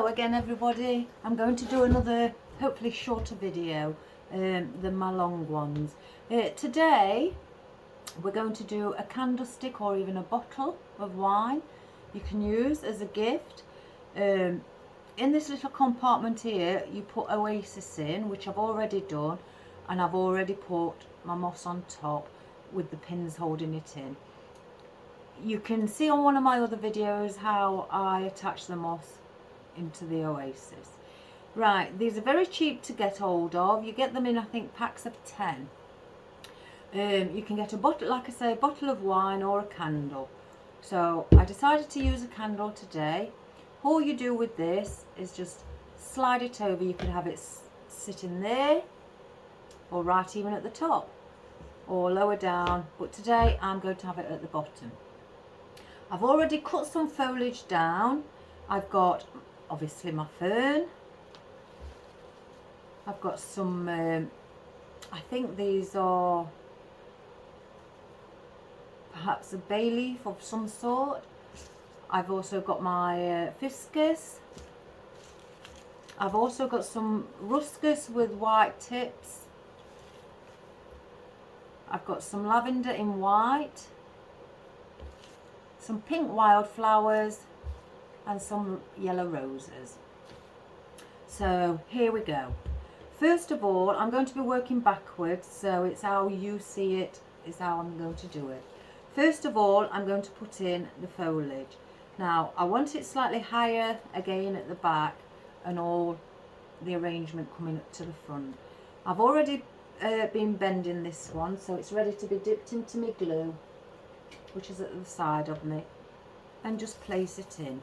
Hello again everybody. I'm going to do another hopefully shorter video than my long ones. Today we're going to do a candlestick or even a bottle of wine you can use as a gift. In this little compartment here you put Oasis in, which I've already done, and I've already put my moss on top with the pins holding it in. You can see on one of my other videos how I attach the moss into the Oasis. Right, these are very cheap to get hold of. You get them in, I think, packs of 10. You can get a bottle, like I say, a bottle of wine or a candle. So I decided to use a candle today. All you do with this is just slide it over. You can have it sitting there, or right even at the top, or lower down, but today I'm going to have it at the bottom. I've already cut some foliage down. I've got obviously my fern. I've got some, I think these are perhaps a bay leaf of some sort. I've also got my fiscus. I've also got some ruscus with white tips. I've got some lavender in white, some pink wildflowers, and some yellow roses. So here we go. First of all, I'm going to be working backwards, so it's how you see it is how I'm going to do it. First of all, I'm going to put in the foliage. Now I want it slightly higher again at the back, and all the arrangement coming up to the front. I've already been bending this one, so it's ready to be dipped into my glue, which is at the side of me, and just place it in.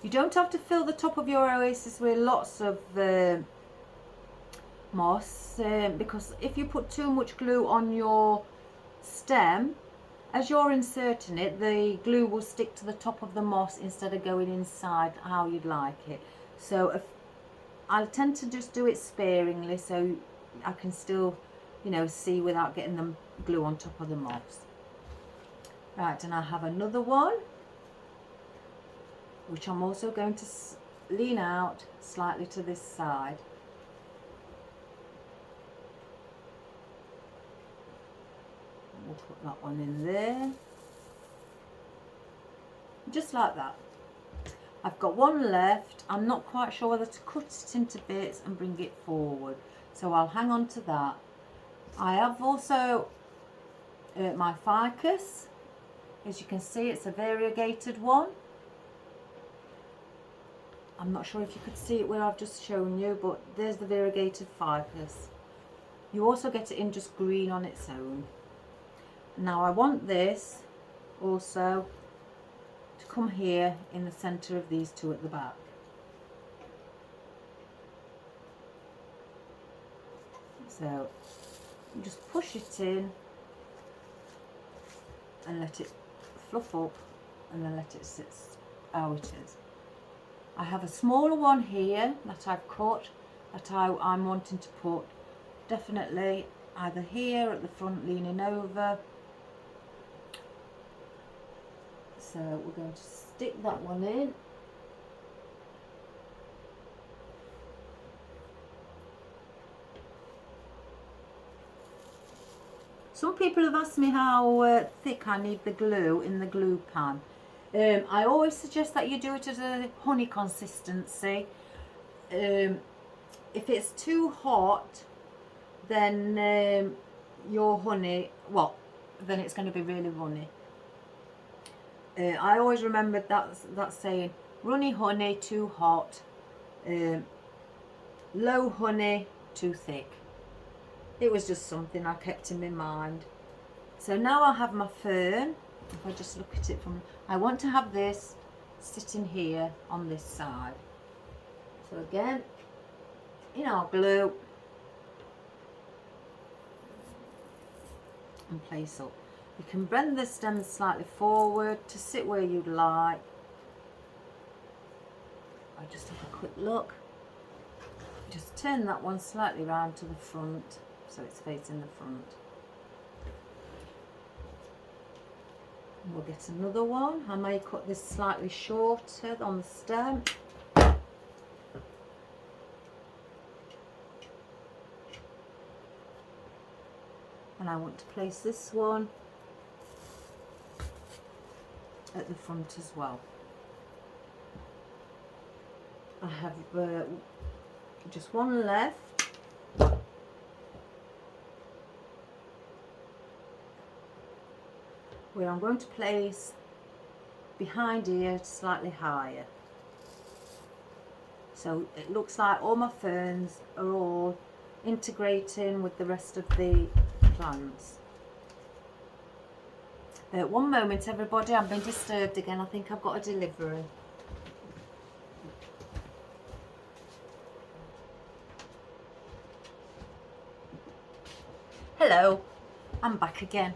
You don't have to fill the top of your Oasis with lots of moss, because if you put too much glue on your stem, as you're inserting it, the glue will stick to the top of the moss instead of going inside how you'd like it. So if I tend to just do it sparingly, so I can still, you know, see without getting the glue on top of the moss. Right, and I have another one, which I'm also going to lean out slightly to this side. We'll put that one in there, just like that. I've got one left. I'm not quite sure whether to cut it into bits and bring it forward, so I'll hang on to that. I have also my ficus. As you can see, it's a variegated one. I'm not sure if you could see it where I've just shown you, but there's the variegated ficus. You also get it in just green on its own. Now I want this also to come here in the centre of these two at the back. So you just push it in and let it fluff up, and then let it sit how it is. I have a smaller one here that I've cut that I'm wanting to put definitely either here at the front leaning over. So we're going to stick that one in. Some people have asked me how thick I need the glue in the glue pan. I always suggest that you do it at a honey consistency. If it's too hot, then your honey, well, then it's going to be really runny. I always remembered that saying, runny honey, too hot, low honey, too thick. It was just something I kept in my mind. So now I have my fern. If I just look at it from, I want to have this sitting here on this side. So again, in our glue, and place up. You can bend the stem slightly forward to sit where you'd like. I'll just have a quick look. Just turn that one slightly round to the front, so it's facing the front. We'll get another one. I may cut this slightly shorter on the stem. and I want to place this one at the front as well. I have just one left. Where I'm going to place behind here slightly higher. So it looks like all my ferns are all integrating with the rest of the plants. One moment everybody, I'm being disturbed again. I think I've got a delivery. Hello, I'm back again.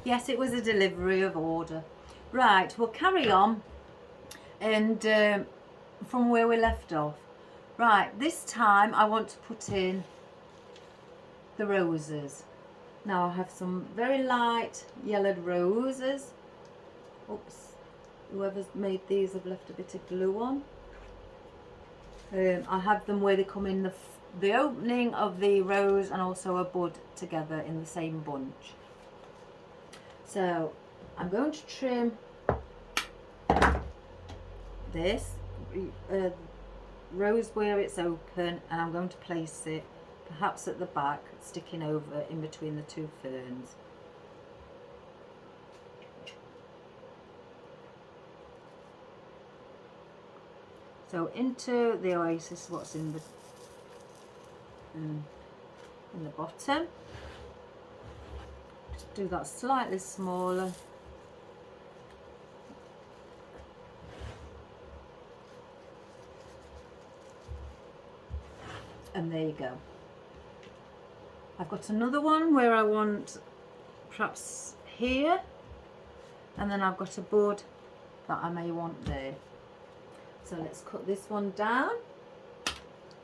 Yes, it was a delivery of order. Right, we'll carry on and from where we left off. Right, this time I want to put in the roses. Now I have some very light yellowed roses. Oops, whoever's made these have left a bit of glue on. I have them where they come in the opening of the rose and also a bud together in the same bunch. So I'm going to trim this rose where it's open, and I'm going to place it perhaps at the back, sticking over in between the two ferns. So into the oasis, what's in the bottom. Just do that slightly smaller. And there you go. I've got another one where I want perhaps here, and then I've got a bud that I may want there. So let's cut this one down.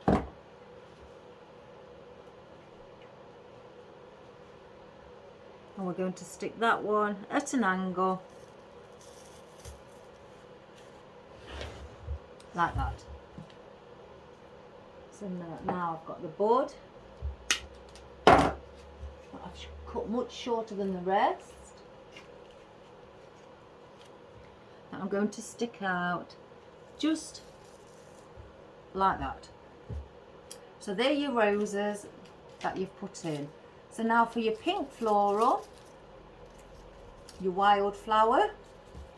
And we're going to stick that one at an angle like that. So now I've got the bud. I've cut much shorter than the rest. And I'm going to stick out just like that. So they're your roses that you've put in. So now for your pink floral, your wildflower,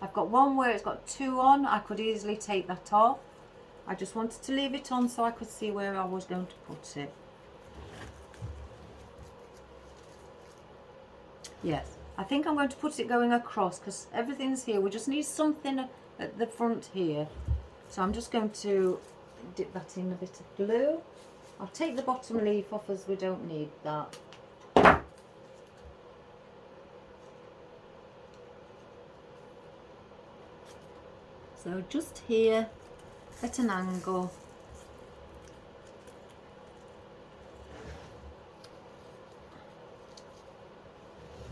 I've got one where it's got two on. I could easily take that off. I just wanted to leave it on so I could see where I was going to put it. Yes, I think I'm going to put it going across because everything's here. We just need something at the front here. So I'm just going to dip that in a bit of glue. I'll take the bottom leaf off as we don't need that. So just here at an angle.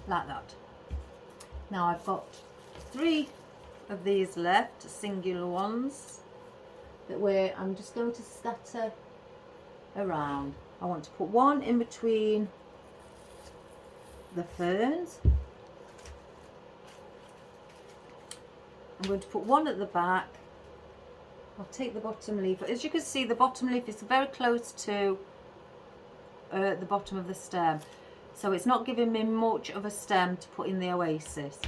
Like that. Now I've got 3 of these left, singular ones, that where I'm just going to scatter around. I want to put one in between the ferns. I'm going to put one at the back. I'll take the bottom leaf. As you can see, the bottom leaf is very close to the bottom of the stem. So it's not giving me much of a stem to put in the oasis.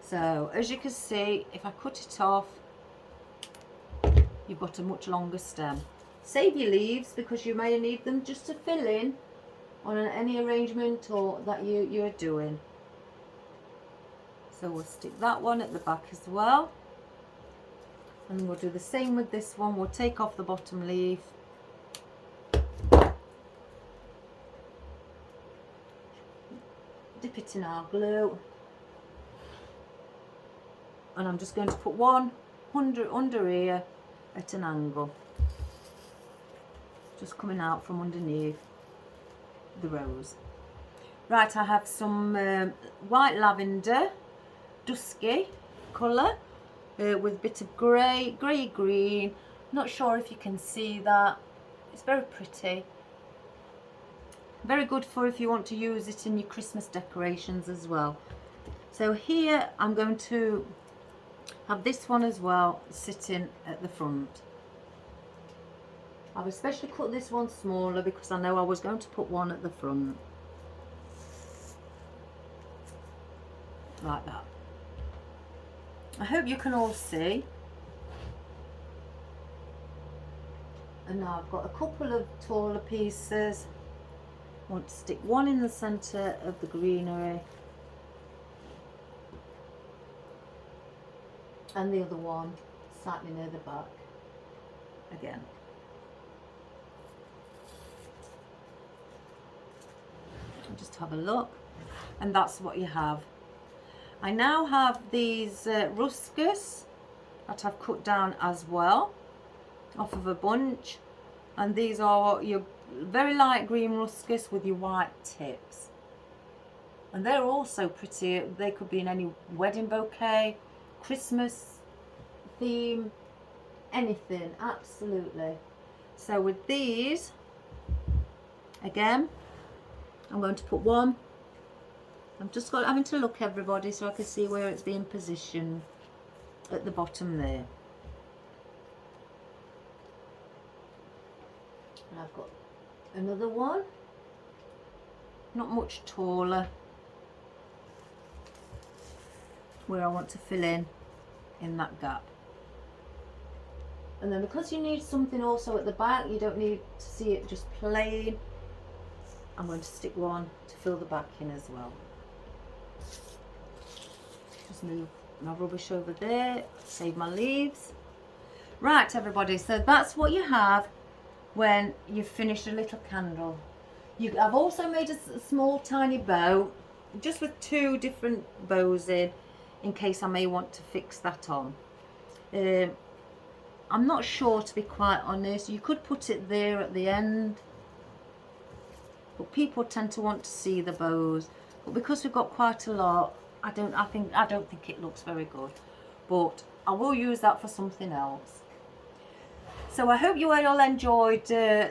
So as you can see, if I cut it off, you've got a much longer stem. Save your leaves because you may need them just to fill in on any arrangement or that you're doing. So we'll stick that one at the back as well. And we'll do the same with this one. We'll take off the bottom leaf. Dip it in our glue. And I'm just going to put one under here at an angle. Just coming out from underneath the rose. Right, I have some white lavender, dusky colour with a bit of grey green. Not sure if you can see that. It's very pretty. Very good for if you want to use it in your Christmas decorations as well. So here I'm going to have this one as well sitting at the front. I've especially cut this one smaller because I know I was going to put one at the front. Like that. I hope you can all see. And now I've got a couple of taller pieces. I want to stick one in the centre of the greenery and the other one slightly near the back again. Just have a look, and that's what you have. I now have these ruscus that I've cut down as well off of a bunch, and these are your very light green ruscus with your white tips, and they're also pretty. They could be in any wedding bouquet, Christmas theme, anything, absolutely. So with these, again, I'm going to put one. I'm just having to look, everybody, so I can see where it's being positioned at the bottom there. And I've got another one, not much taller, where I want to fill in that gap. And then because you need something also at the back, you don't need to see it just plain, I'm going to stick one to fill the back in as well. Just move my rubbish over there, save my leaves. Right, everybody, so that's what you have when you've finished a little candle. I've also made a small tiny bow, just with 2 different bows in case I may want to fix that on. I'm not sure, to be quite honest. You could put it there at the end, but people tend to want to see the bows. But because we've got quite a lot, I don't think it looks very good. But I will use that for something else. So I hope you all enjoyed the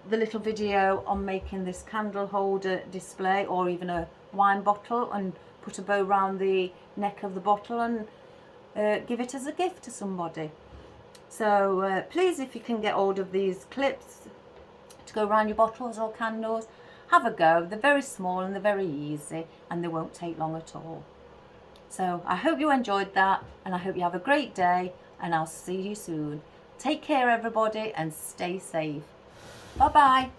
little video on making this candle holder display, or even a wine bottle, and put a bow around the neck of the bottle and give it as a gift to somebody. So please, if you can get hold of these clips to go around your bottles or candles, have a go. They're very small and they're very easy, and they won't take long at all. So I hope you enjoyed that, and I hope you have a great day, and I'll see you soon. Take care, everybody, and stay safe. Bye bye.